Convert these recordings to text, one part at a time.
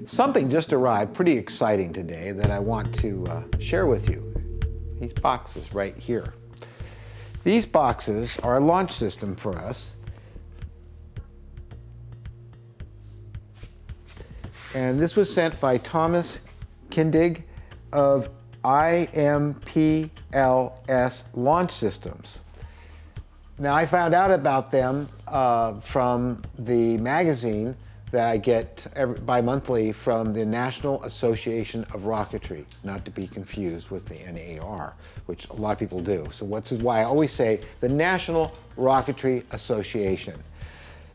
Something just arrived, pretty exciting today, that I want to share with you. These boxes right here. These boxes are a launch system for us. And this was sent by Thomas Kindig of IMPLS Launch Systems. Now, I found out about them from the magazine that I get bi-monthly from the National Association of Rocketry, not to be confused with the NAR, which a lot of people do. So this is why I always say the National Rocketry Association,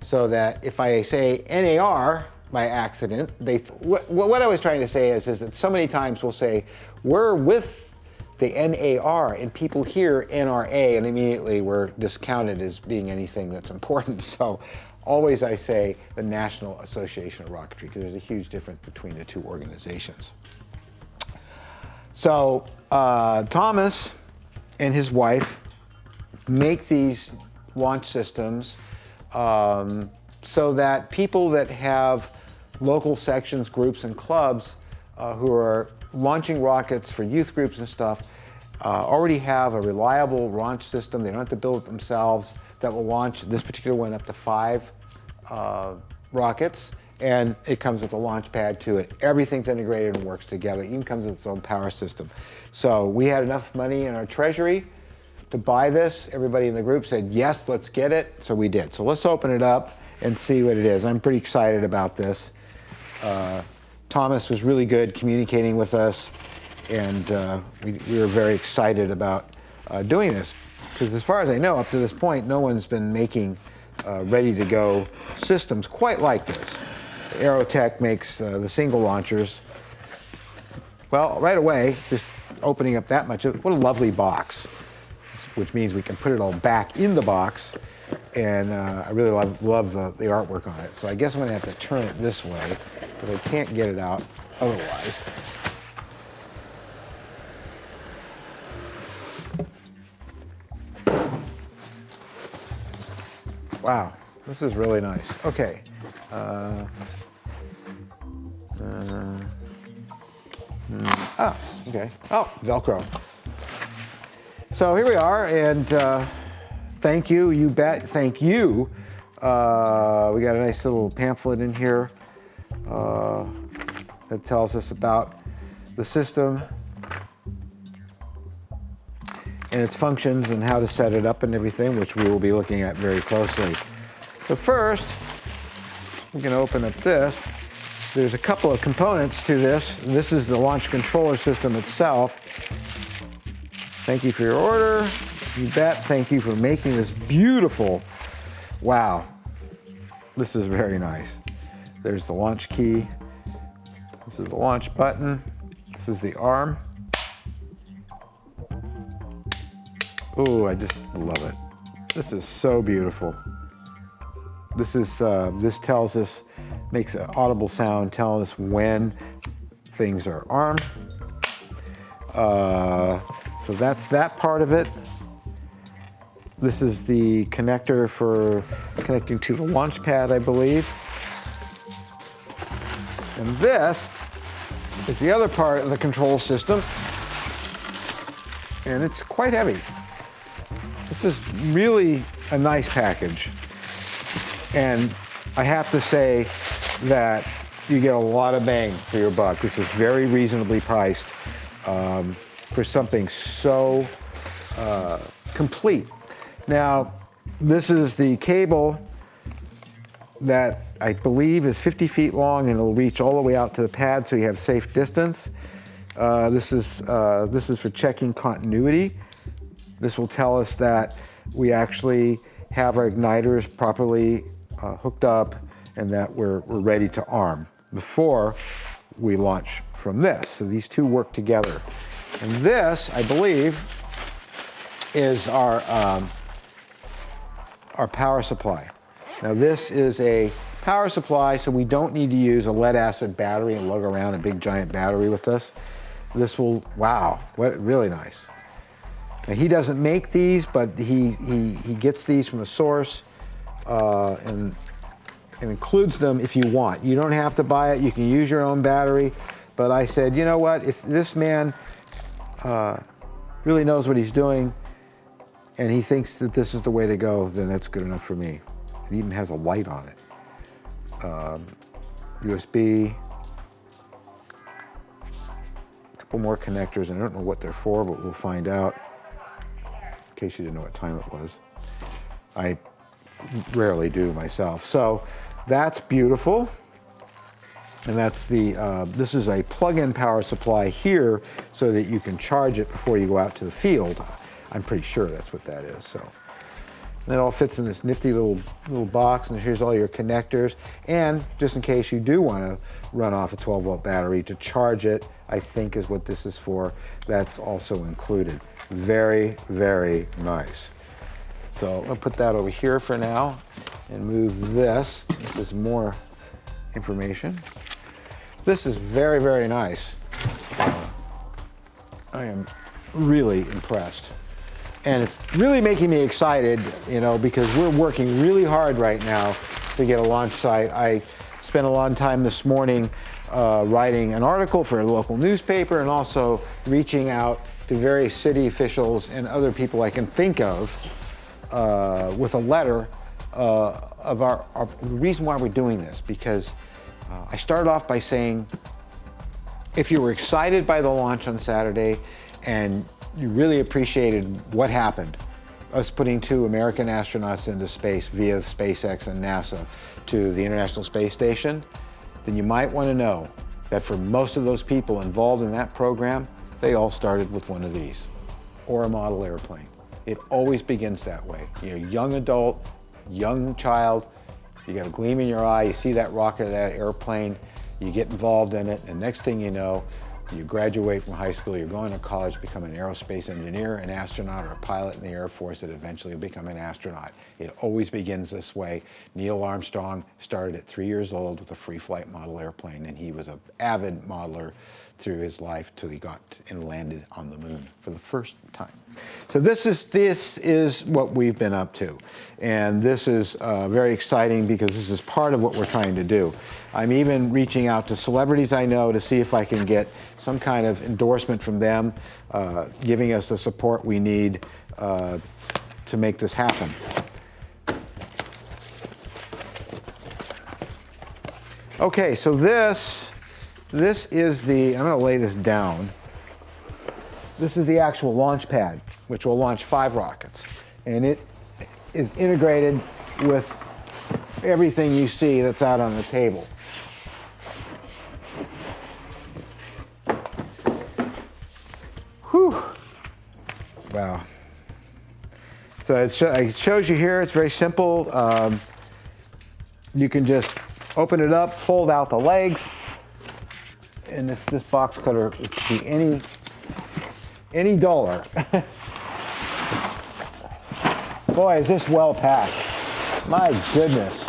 so that if I say NAR by accident, what I was trying to say is that so many times we'll say, we're with the NAR, and people hear NRA, and immediately we're discounted as being anything that's important. So always I say the National Association of Rocketry, because there's a huge difference between the two organizations. So Thomas and his wife make these launch systems so that people that have local sections, groups, and clubs who are launching rockets for youth groups and stuff already have a reliable launch system. They don't have to build it themselves that will launch this particular one up to 5 rockets, and it comes with a launch pad to it. Everything's integrated and works together. It even comes with its own power system. So we had enough money in our treasury to buy this. Everybody in the group said, yes, let's get it. So we did. So let's open it up and see what it is. I'm pretty excited about this. Thomas was really good communicating with us, and we were very excited about doing this, because as far as I know, up to this point, no one's been making ready-to-go systems quite like this. Aerotech makes the single launchers. Well, right away, just opening up that much, what a lovely box, which means we can put it all back in the box, and I really love the artwork on it. So I guess I'm going to have to turn it this way, because I can't get it out otherwise. Wow, this is really nice. Okay. Okay. Oh, Velcro. So here we are, and thank you, you bet, thank you. We got a nice little pamphlet in here that tells us about the system and its functions and how to set it up and everything, which we will be looking at very closely. So first, we can open up this. There's a couple of components to this. This is the launch controller system itself. Thank you for your order. You bet. Thank you for making this beautiful. Wow. This is very nice. There's the launch key. This is the launch button. This is the arm. Oh, I just love it. This is so beautiful. This tells us, makes an audible sound telling us when things are armed. So that's that part of it. This is the connector for connecting to the launch pad, I believe. And this is the other part of the control system. And it's quite heavy. This is really a nice package. And I have to say that you get a lot of bang for your buck. This is very reasonably priced for something so complete. Now, this is the cable that I believe is 50 feet long, and it'll reach all the way out to the pad so you have safe distance. This is for checking continuity. This will tell us that we actually have our igniters properly hooked up and that we're ready to arm before we launch from this. So these two work together. And this, I believe, is our power supply. Now this is a power supply, so we don't need to use a lead acid battery and lug around a big giant battery with this. This will, wow, what really nice. Now, he doesn't make these, but he gets these from a source, and It includes them if you want. You don't have to buy it. You can use your own battery. But I said, you know what? If this man really knows what he's doing and he thinks that this is the way to go, then that's good enough for me. It even has a light on it. USB. A couple more connectors. I don't know what they're for, but we'll find out. In case you didn't know what time it was. I rarely do myself. So that's beautiful. And that's the, this is a plug-in power supply here so that you can charge it before you go out to the field. I'm pretty sure that's what that is. So and it all fits in this nifty little box, and here's all your connectors. And just in case you do want to run off a 12-volt battery to charge it, I think is what this is for. That's also included. Very, very nice. So I'll put that over here for now and move this. This is more information. This is very, very nice. I am really impressed. And it's really making me excited, you know, because we're working really hard right now to get a launch site. I spent a long time this morning writing an article for a local newspaper and also reaching out to various city officials and other people I can think of with a letter of the reason why we're doing this, because I started off by saying, if you were excited by the launch on Saturday and you really appreciated what happened, us putting 2 American astronauts into space via SpaceX and NASA to the International Space Station, then you might want to know that for most of those people involved in that program, they all started with one of these, or a model airplane. It always begins that way. You're a young adult, young child, you got a gleam in your eye, you see that rocket or that airplane, you get involved in it, and next thing you know, you graduate from high school, you're going to college, become an aerospace engineer, an astronaut, or a pilot in the Air Force that eventually will become an astronaut. It always begins this way. Neil Armstrong started at 3 years old with a free flight model airplane, and he was an avid modeler through his life till he got and landed on the moon for the first time. So this is what we've been up to. And this is very exciting because this is part of what we're trying to do. I'm even reaching out to celebrities I know to see if I can get some kind of endorsement from them, giving us the support we need to make this happen. Okay, so this is the, I'm going to lay this down. This is the actual launch pad, which will launch 5 rockets. And it is integrated with everything you see that's out on the table. Whew. Wow. So it shows you here, it's very simple. You can just open it up, fold out the legs, and this box cutter would be any duller. Boy, is this well packed. My goodness.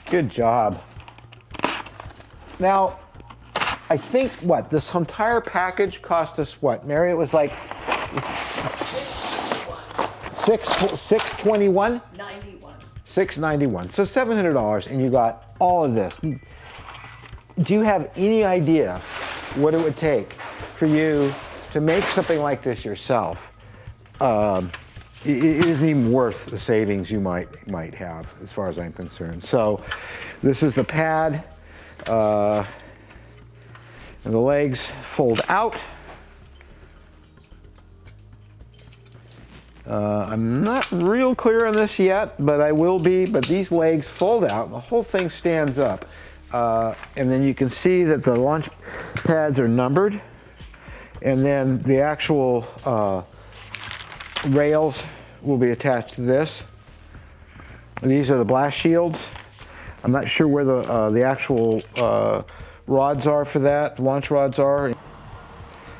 Good job. Now, I think this entire package cost us what, Mary? It was like $621? 91. $691. So $700, and you got all of this. Do you have any idea what it would take for you to make something like this yourself? It isn't even worth the savings you might have, as far as I'm concerned. So this is the pad, and the legs fold out. I'm not real clear on this yet, but I will be. But these legs fold out, and the whole thing stands up. And then you can see that the launch pads are numbered, and then the actual rails will be attached to this. And these are the blast shields. I'm not sure where the actual rods are for that, launch rods are.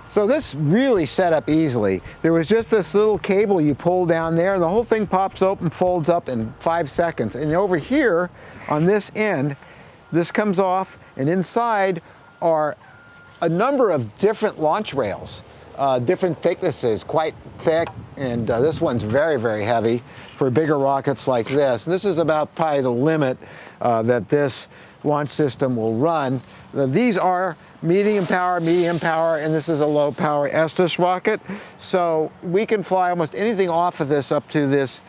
So this really set up easily. There was just this little cable you pull down there, and the whole thing pops open, folds up in 5 seconds. And over here, on this end, this comes off, and inside are a number of different launch rails, different thicknesses, quite thick, And this one's very, very heavy for bigger rockets like this. And this is about probably the limit that this launch system will run. These are medium power, and this is a low power Estes rocket. So we can fly almost anything off of this up to this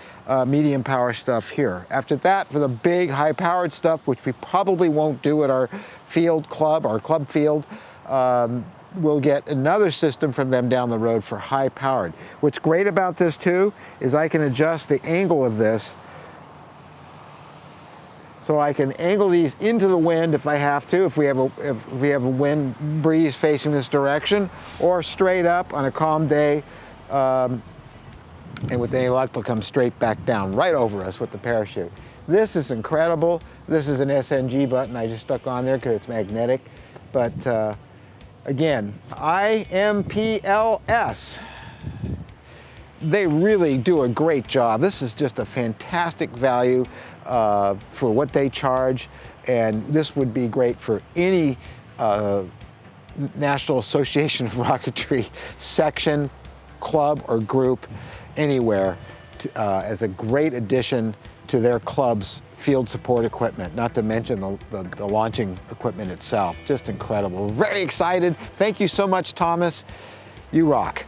medium power stuff here. After that, for the big high powered stuff, which we probably won't do at our field club, our club field, we'll get another system from them down the road for high powered. What's great about this too is I can adjust the angle of this. So I can angle these into the wind if I have to, if we have a wind breeze facing this direction, or straight up on a calm day, and with any luck, they'll come straight back down, right over us with the parachute. This is incredible. This is an SNG button I just stuck on there because it's magnetic. But again, IMPLS. They really do a great job. This is just a fantastic value for what they charge, and this would be great for any National Association of Rocketry section, club, or group anywhere as a great addition to their club's field support equipment, not to mention the launching equipment itself. Just incredible. Very excited. Thank you so much, Thomas. You rock.